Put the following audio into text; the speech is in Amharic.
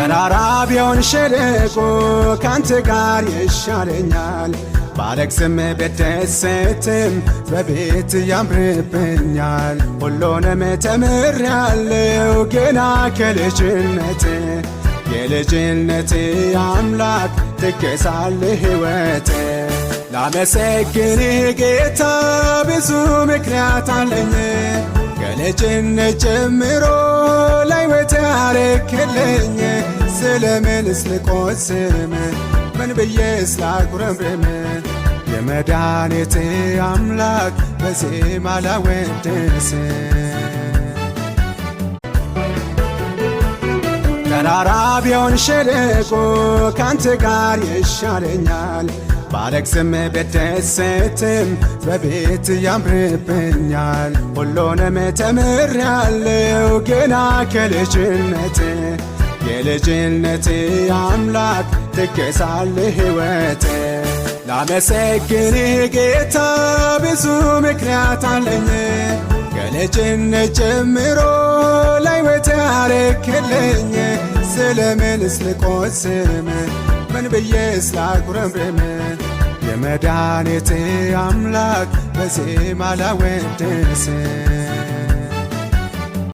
ተራራ ቢሆን ሸለቆ ካንተ ጋር ይሻለኛል። ባለቅስም ብደሰትም በቤት ያምርብኛል። ሁሉንም ተምሬአለሁ ገና ከልጅነቴ የልጅነቴ አምላክ ትገዛለህ ሕይወቴ። ላመሰግንህ ጌታ ብዙ ምክንያት አለኝ። ከልጅነት ጀምሮ ለሕይወቴ ያረክልኝ። ስለምንስ ልቆስም ምን ብዬስ ላጉረምርም? የመድኃኒቴ አምላክ በዜማ ላወድስ። ተራራ ቢሆን ሸለቆ ካንተ ጋር ይሻለኛል። ባለቅስም ብደሰትም በቤት ያምርብኛል። ሁሉንም ተምሬአለሁ ገና ከልጅነቴ የልጅነቴ አምላክ ትገዛለህ ሕይወቴ። ላመሰግንህ ጌታ ብዙ ምክንያት አለኝ። ከልጅነት ጀምሮ ለሕይወቴ ያረክልኝ። ስለምንስ ልቆስም ምን ብዬስ ላጉረምርም? የመድኃኒቴ አምላክ በዜማ ላወድስ።